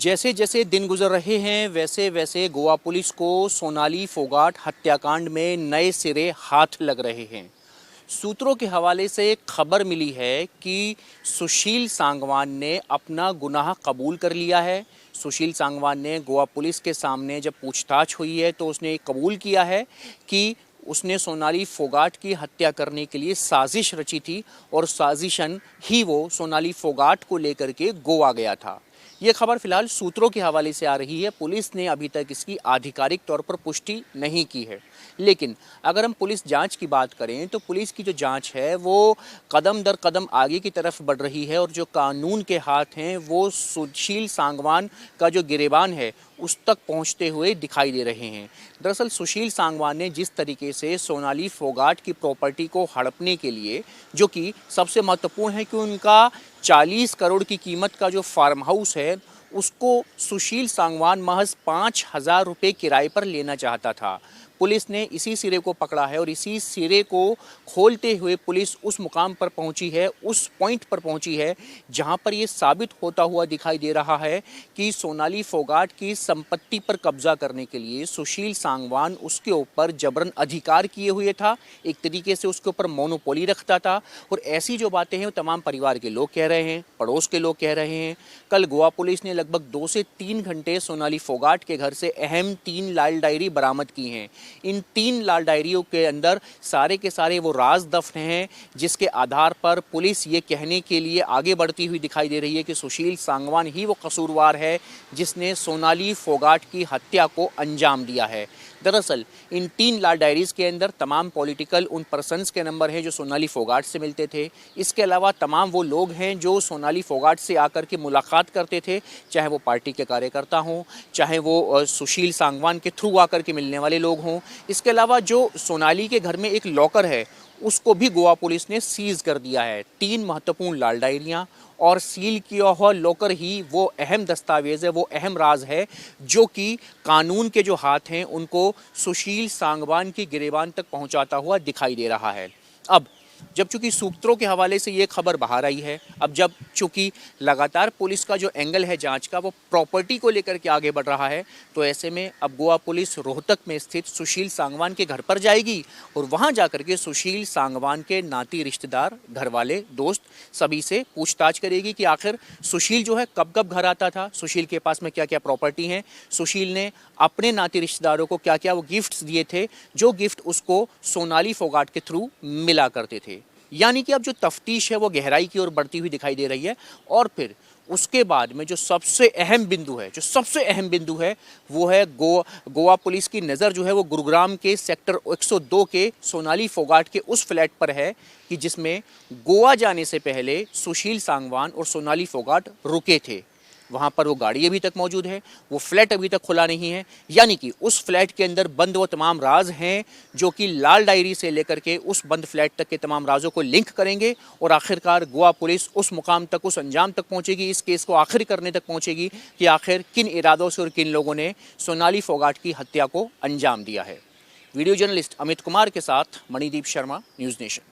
जैसे जैसे दिन गुजर रहे हैं वैसे वैसे गोवा पुलिस को सोनाली फोगाट हत्याकांड में नए सिरे हाथ लग रहे हैं। सूत्रों के हवाले से खबर मिली है कि सुशील सांगवान ने अपना गुनाह कबूल कर लिया है। सुशील सांगवान ने गोवा पुलिस के सामने जब पूछताछ हुई है तो उसने कबूल किया है कि उसने सोनाली फोगाट की हत्या करने के लिए साजिश रची थी और साजिशन ही वो सोनाली फोगाट को लेकर के गोवा गया था। ये खबर फिलहाल सूत्रों के हवाले से आ रही है। पुलिस ने अभी तक इसकी आधिकारिक तौर पर पुष्टि नहीं की है, लेकिन अगर हम पुलिस जांच की बात करें तो पुलिस की जो जांच है वो कदम दर कदम आगे की तरफ बढ़ रही है और जो कानून के हाथ हैं वो सुशील सांगवान का जो गिरेबान है उस तक पहुंचते हुए दिखाई दे रहे हैं। दरअसल सुशील सांगवान ने जिस तरीके से सोनाली फोगाट की प्रॉपर्टी को हड़पने के लिए, जो कि सबसे महत्वपूर्ण है कि उनका 40 करोड़ की कीमत का जो फार्म हाउस है उसको सुशील सांगवान महज 5,000 रुपये किराए पर लेना चाहता था। पुलिस ने इसी सिरे को पकड़ा है और इसी सिरे को खोलते हुए पुलिस उस मुकाम पर पहुंची है, उस पॉइंट पर पहुंची है जहां पर ये साबित होता हुआ दिखाई दे रहा है कि सोनाली फोगाट की संपत्ति पर कब्जा करने के लिए सुशील सांगवान उसके ऊपर जबरन अधिकार किए हुए था, एक तरीके से उसके ऊपर मोनोपोली रखता था। और ऐसी जो बातें हैं वो तमाम परिवार के लोग कह रहे हैं, पड़ोस के लोग कह रहे हैं। कल गोवा पुलिस ने लगभग 2 से 3 घंटे सोनाली फोगाट के घर से अहम 3 लाल डायरी बरामद की हैं। इन 3 लाल डायरियों के अंदर सारे के सारे वो राज दफन हैं जिसके आधार पर पुलिस ये कहने के लिए आगे बढ़ती हुई दिखाई दे रही है कि सुशील सांगवान ही वो कसूरवार है जिसने सोनाली फोगाट की हत्या को अंजाम दिया है। दरअसल इन 3 लाल डायरीज के अंदर तमाम पॉलिटिकल उन पर्सन्स के नंबर हैं जो सोनाली फोगाट से मिलते थे। इसके अलावा तमाम वो लोग हैं जो सोनाली फोगाट से आकर के मुलाकात करते थे, चाहे वो पार्टी के कार्यकर्ता हों, चाहे वो सुशील सांगवान के थ्रू आकर के मिलने वाले लोग हों। इसके अलावा जो सोनाली के घर में एक लॉकर है उसको भी गोवा पुलिस ने सीज कर दिया है। 3 महत्वपूर्ण लाल डायरियां और सील किया हुआ लॉकर ही वो अहम दस्तावेज है, वो अहम राज है जो कि कानून के जो हाथ हैं उनको सुशील सांगवान की गिरेबान तक पहुंचाता हुआ दिखाई दे रहा है। अब जब चूंकि सूत्रों के हवाले से ये खबर बाहर आई है, अब जब चूंकि लगातार पुलिस का जो एंगल है जांच का वो प्रॉपर्टी को लेकर के आगे बढ़ रहा है, तो ऐसे में अब गोवा पुलिस रोहतक में स्थित सुशील सांगवान के घर पर जाएगी और वहां जाकर के सुशील सांगवान के नाती रिश्तेदार, घर वाले, दोस्त सभी से पूछताछ करेगी कि आखिर सुशील जो है कब कब घर आता था, सुशील के पास में क्या क्या प्रॉपर्टी है, सुशील ने अपने नाती रिश्तेदारों को क्या क्या वो गिफ्ट्स दिए थे जो गिफ्ट उसको सोनाली फोगाट के थ्रू मिला करते थे। यानी कि अब जो तफ्तीश है वो गहराई की ओर बढ़ती हुई दिखाई दे रही है। और फिर उसके बाद में जो सबसे अहम बिंदु है वो है गोवा पुलिस की नज़र जो है वो गुरुग्राम के सेक्टर 102 के सोनाली फोगाट के उस फ्लैट पर है कि जिसमें गोवा जाने से पहले सुशील सांगवान और सोनाली फोगाट रुके थे। वहाँ पर वो गाड़ी अभी तक मौजूद है, वो फ्लैट अभी तक खुला नहीं है। यानी कि उस फ्लैट के अंदर बंद वो तमाम राज हैं जो कि लाल डायरी से लेकर के उस बंद फ्लैट तक के तमाम राजों को लिंक करेंगे और आखिरकार गोवा पुलिस उस मुकाम तक, उस अंजाम तक पहुंचेगी, इस केस को आखिर करने तक पहुंचेगी कि आखिर किन इरादों से और किन लोगों ने सोनाली फोगाट की हत्या को अंजाम दिया है। वीडियो जर्नलिस्ट अमित कुमार के साथ मणिदीप शर्मा, न्यूज़ नेशन।